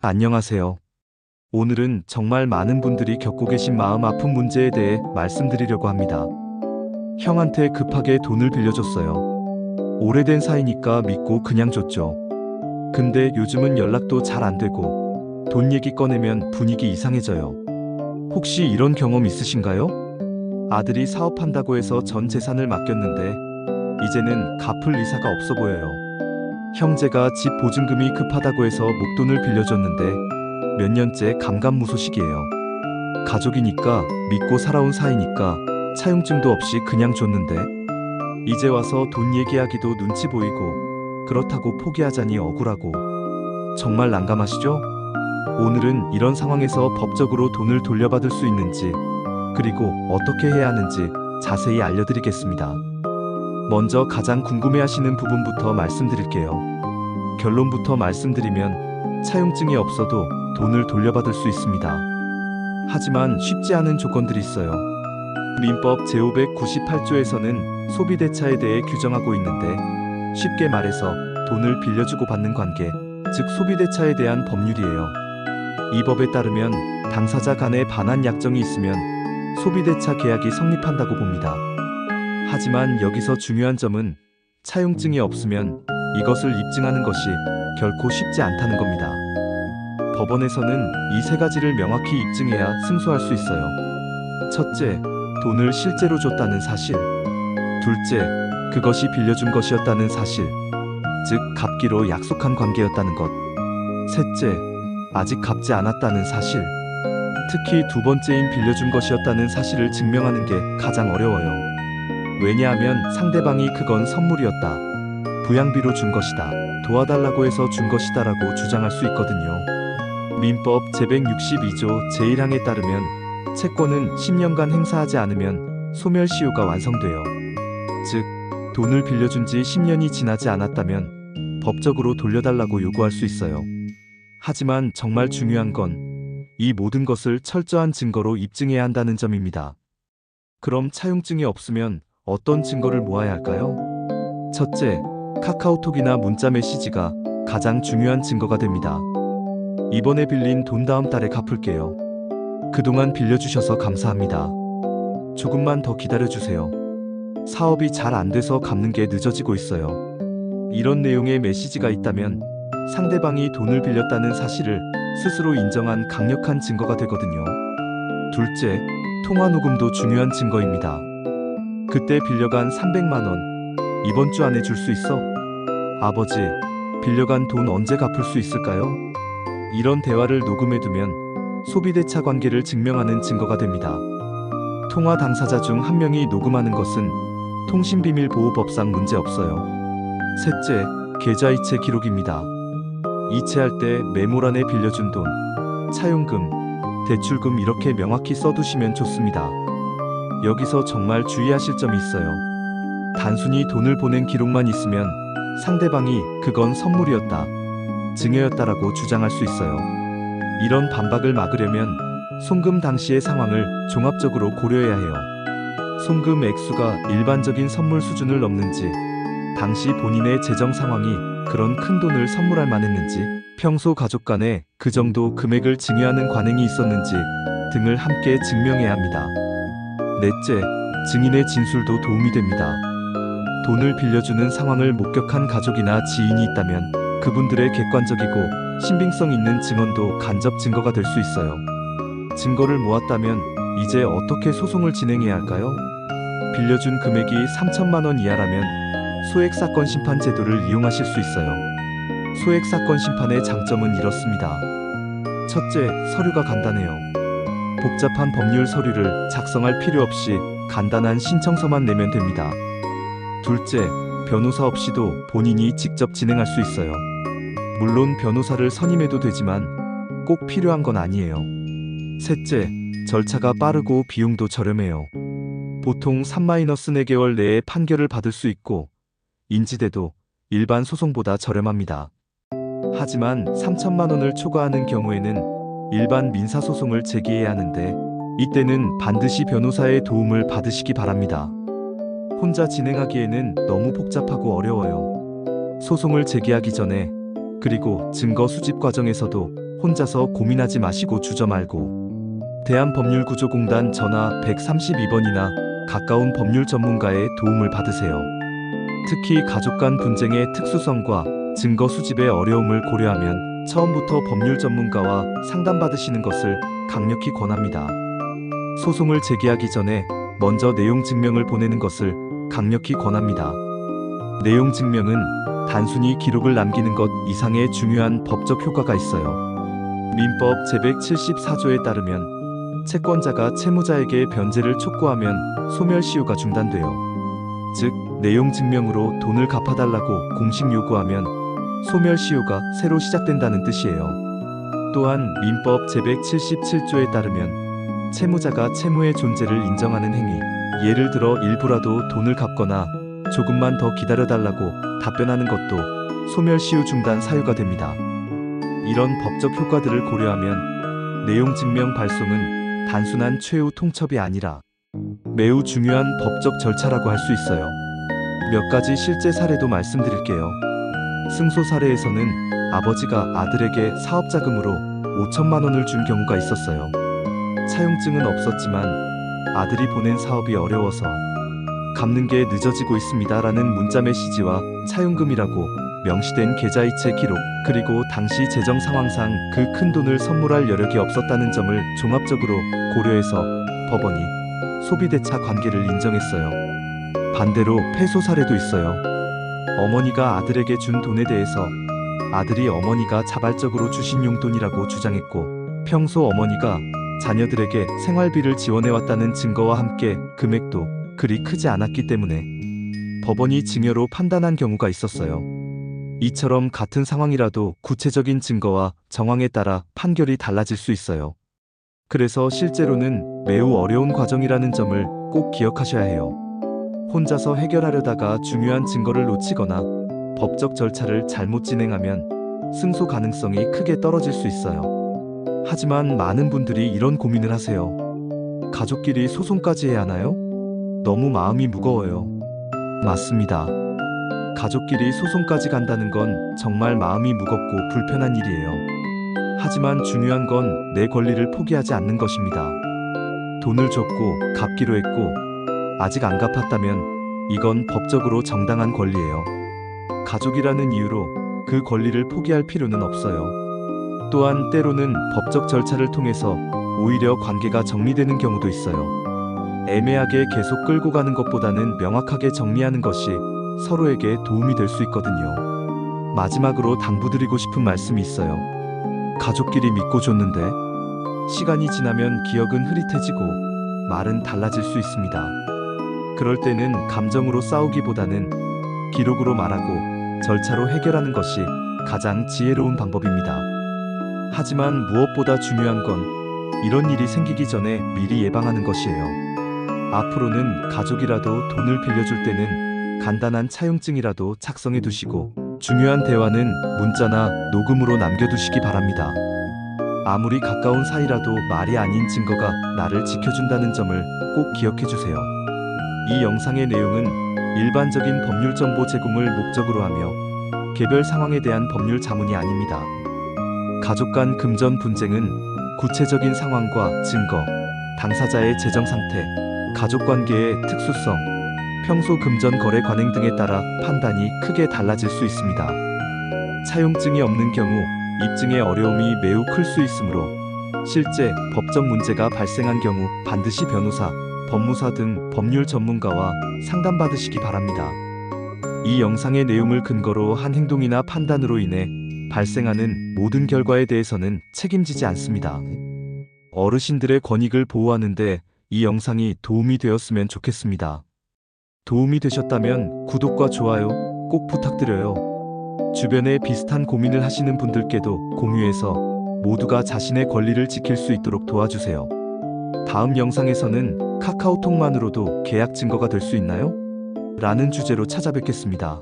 안녕하세요. 오늘은 정말 많은 분들이 겪고 계신 마음 아픈 문제에 대해 말씀드리려고 합니다. 형한테 급하게 돈을 빌려줬어요. 오래된 사이니까 믿고 그냥 줬죠. 근데 요즘은 연락도 잘 안 되고 돈 얘기 꺼내면 분위기 이상해져요. 혹시 이런 경험 있으신가요? 아들이 사업한다고 해서 전 재산을 맡겼는데 이제는 갚을 의사가 없어 보여요. 형제가 집 보증금이 급하다고 해서 목돈을 빌려줬는데 몇 년째 감감무소식이에요. 가족이니까 믿고 살아온 사이니까 차용증도 없이 그냥 줬는데 이제 와서 돈 얘기하기도 눈치 보이고 그렇다고 포기하자니 억울하고 정말 난감하시죠? 오늘은 이런 상황에서 법적으로 돈을 돌려받을 수 있는지 그리고 어떻게 해야 하는지 자세히 알려드리겠습니다. 먼저 가장 궁금해하시는 부분부터 말씀드릴게요. 결론부터 말씀드리면 차용증이 없어도 돈을 돌려받을 수 있습니다. 하지만 쉽지 않은 조건들이 있어요. 민법 제598조에서는 소비대차에 대해 규정하고 있는데 쉽게 말해서 돈을 빌려주고 받는 관계, 즉 소비대차에 대한 법률이에요. 이 법에 따르면 당사자 간에 반환 약정이 있으면 소비대차 계약이 성립한다고 봅니다. 하지만 여기서 중요한 점은 차용증이 없으면 이것을 입증하는 것이 결코 쉽지 않다는 겁니다. 법원에서는 이 세 가지를 명확히 입증해야 승소할 수 있어요. 첫째, 돈을 실제로 줬다는 사실. 둘째, 그것이 빌려준 것이었다는 사실, 즉 갚기로 약속한 관계였다는 것. 셋째, 아직 갚지 않았다는 사실. 특히 두 번째인 빌려준 것이었다는 사실을 증명하는 게 가장 어려워요. 왜냐하면 상대방이 그건 선물이었다, 부양비로 준 것이다, 도와달라고 해서 준 것이다라고 주장할 수 있거든요. 민법 제162조 제1항에 따르면 채권은 10년간 행사하지 않으면 소멸시효가 완성돼요. 즉, 돈을 빌려준 지 10년이 지나지 않았다면 법적으로 돌려달라고 요구할 수 있어요. 하지만 정말 중요한 건 이 모든 것을 철저한 증거로 입증해야 한다는 점입니다. 그럼 차용증이 없으면 어떤 증거를 모아야 할까요? 첫째, 카카오톡이나 문자 메시지가 가장 중요한 증거가 됩니다. 이번에 빌린 돈 다음 달에 갚을게요. 그동안 빌려주셔서 감사합니다. 조금만 더 기다려주세요. 사업이 잘 안 돼서 갚는 게 늦어지고 있어요. 이런 내용의 메시지가 있다면 상대방이 돈을 빌렸다는 사실을 스스로 인정한 강력한 증거가 되거든요. 둘째, 통화 녹음도 중요한 증거입니다. 그때 빌려간 300만 원, 이번 주 안에 줄 수 있어? 아버지, 빌려간 돈 언제 갚을 수 있을까요? 이런 대화를 녹음해두면 소비대차 관계를 증명하는 증거가 됩니다. 통화 당사자 중 한 명이 녹음하는 것은 통신비밀보호법상 문제없어요. 셋째, 계좌이체 기록입니다. 이체할 때 메모란에 빌려준 돈, 차용금, 대출금 이렇게 명확히 써두시면 좋습니다. 여기서 정말 주의하실 점이 있어요. 단순히 돈을 보낸 기록만 있으면 상대방이 그건 선물이었다, 증여였다라고 주장할 수 있어요. 이런 반박을 막으려면 송금 당시의 상황을 종합적으로 고려해야 해요. 송금 액수가 일반적인 선물 수준을 넘는지, 당시 본인의 재정 상황이 그런 큰 돈을 선물할 만했는지, 평소 가족 간에 그 정도 금액을 증여하는 관행이 있었는지 등을 함께 증명해야 합니다. 넷째, 증인의 진술도 도움이 됩니다. 돈을 빌려주는 상황을 목격한 가족이나 지인이 있다면 그분들의 객관적이고 신빙성 있는 증언도 간접 증거가 될 수 있어요. 증거를 모았다면 이제 어떻게 소송을 진행해야 할까요? 빌려준 금액이 3천만 원 이하라면 소액사건 심판 제도를 이용하실 수 있어요. 소액사건 심판의 장점은 이렇습니다. 첫째, 서류가 간단해요. 복잡한 법률 서류를 작성할 필요 없이 간단한 신청서만 내면 됩니다. 둘째, 변호사 없이도 본인이 직접 진행할 수 있어요. 물론 변호사를 선임해도 되지만 꼭 필요한 건 아니에요. 셋째, 절차가 빠르고 비용도 저렴해요. 보통 3-4개월 내에 판결을 받을 수 있고 인지돼도 일반 소송보다 저렴합니다. 하지만 3천만 원을 초과하는 경우에는 일반 민사소송을 제기해야 하는데 이때는 반드시 변호사의 도움을 받으시기 바랍니다. 혼자 진행하기에는 너무 복잡하고 어려워요. 소송을 제기하기 전에 그리고 증거 수집 과정에서도 혼자서 고민하지 마시고 주저 말고 대한법률구조공단 전화 132번이나 가까운 법률 전문가의 도움을 받으세요. 특히 가족 간 분쟁의 특수성과 증거 수집의 어려움을 고려하면 처음부터 법률 전문가와 상담받으시는 것을 강력히 권합니다. 소송을 제기하기 전에 먼저 내용 증명을 보내는 것을 강력히 권합니다. 내용 증명은 단순히 기록을 남기는 것 이상의 중요한 법적 효과가 있어요. 민법 제174조에 따르면 채권자가 채무자에게 변제를 촉구하면 소멸시효가 중단돼요. 즉, 내용 증명으로 돈을 갚아달라고 공식 요구하면 소멸시효가 새로 시작된다는 뜻이에요. 또한 민법 제177조에 따르면 채무자가 채무의 존재를 인정하는 행위, 예를 들어 일부라도 돈을 갚거나 조금만 더 기다려달라고 답변하는 것도 소멸시효 중단 사유가 됩니다. 이런 법적 효과들을 고려하면 내용 증명 발송은 단순한 최후 통첩이 아니라 매우 중요한 법적 절차라고 할 수 있어요. 몇 가지 실제 사례도 말씀드릴게요. 승소 사례에서는 아버지가 아들에게 사업자금으로 5천만 원을 준 경우가 있었어요. 차용증은 없었지만 아들이 보낸 사업이 어려워서 갚는 게 늦어지고 있습니다라는 문자 메시지와 차용금이라고 명시된 계좌이체 기록, 그리고 당시 재정 상황상 그 큰 돈을 선물할 여력이 없었다는 점을 종합적으로 고려해서 법원이 소비대차 관계를 인정했어요. 반대로 패소 사례도 있어요. 어머니가 아들에게 준 돈에 대해서 아들이 어머니가 자발적으로 주신 용돈이라고 주장했고, 평소 어머니가 자녀들에게 생활비를 지원해왔다는 증거와 함께 금액도 그리 크지 않았기 때문에 법원이 증여로 판단한 경우가 있었어요. 이처럼 같은 상황이라도 구체적인 증거와 정황에 따라 판결이 달라질 수 있어요. 그래서 실제로는 매우 어려운 과정이라는 점을 꼭 기억하셔야 해요. 혼자서 해결하려다가 중요한 증거를 놓치거나 법적 절차를 잘못 진행하면 승소 가능성이 크게 떨어질 수 있어요. 하지만 많은 분들이 이런 고민을 하세요. 가족끼리 소송까지 해야 하나요? 너무 마음이 무거워요. 맞습니다. 가족끼리 소송까지 간다는 건 정말 마음이 무겁고 불편한 일이에요. 하지만 중요한 건 내 권리를 포기하지 않는 것입니다. 돈을 줬고 갚기로 했고 아직 안 갚았다면 이건 법적으로 정당한 권리예요. 가족이라는 이유로 그 권리를 포기할 필요는 없어요. 또한 때로는 법적 절차를 통해서 오히려 관계가 정리되는 경우도 있어요. 애매하게 계속 끌고 가는 것보다는 명확하게 정리하는 것이 서로에게 도움이 될 수 있거든요. 마지막으로 당부드리고 싶은 말씀이 있어요. 가족끼리 믿고 줬는데 시간이 지나면 기억은 흐릿해지고 말은 달라질 수 있습니다. 그럴 때는 감정으로 싸우기보다는 기록으로 말하고 절차로 해결하는 것이 가장 지혜로운 방법입니다. 하지만 무엇보다 중요한 건 이런 일이 생기기 전에 미리 예방하는 것이에요. 앞으로는 가족이라도 돈을 빌려줄 때는 간단한 차용증이라도 작성해 두시고 중요한 대화는 문자나 녹음으로 남겨두시기 바랍니다. 아무리 가까운 사이라도 말이 아닌 증거가 나를 지켜준다는 점을 꼭 기억해 주세요. 이 영상의 내용은 일반적인 법률 정보 제공을 목적으로 하며 개별 상황에 대한 법률 자문이 아닙니다. 가족 간 금전 분쟁은 구체적인 상황과 증거, 당사자의 재정 상태, 가족 관계의 특수성, 평소 금전 거래 관행 등에 따라 판단이 크게 달라질 수 있습니다. 차용증이 없는 경우 입증의 어려움이 매우 클 수 있으므로 실제 법적 문제가 발생한 경우 반드시 변호사, 법무사 등 법률 전문가와 상담받으시기 바랍니다. 이 영상의 내용을 근거로 한 행동이나 판단으로 인해 발생하는 모든 결과에 대해서는 책임지지 않습니다. 어르신들의 권익을 보호하는데 이 영상이 도움이 되었으면 좋겠습니다. 도움이 되셨다면 구독과 좋아요 꼭 부탁드려요. 주변에 비슷한 고민을 하시는 분들께도 공유해서 모두가 자신의 권리를 지킬 수 있도록 도와주세요. 다음 영상에서는 카카오톡만으로도 계약 증거가 될 수 있나요? 라는 주제로 찾아뵙겠습니다.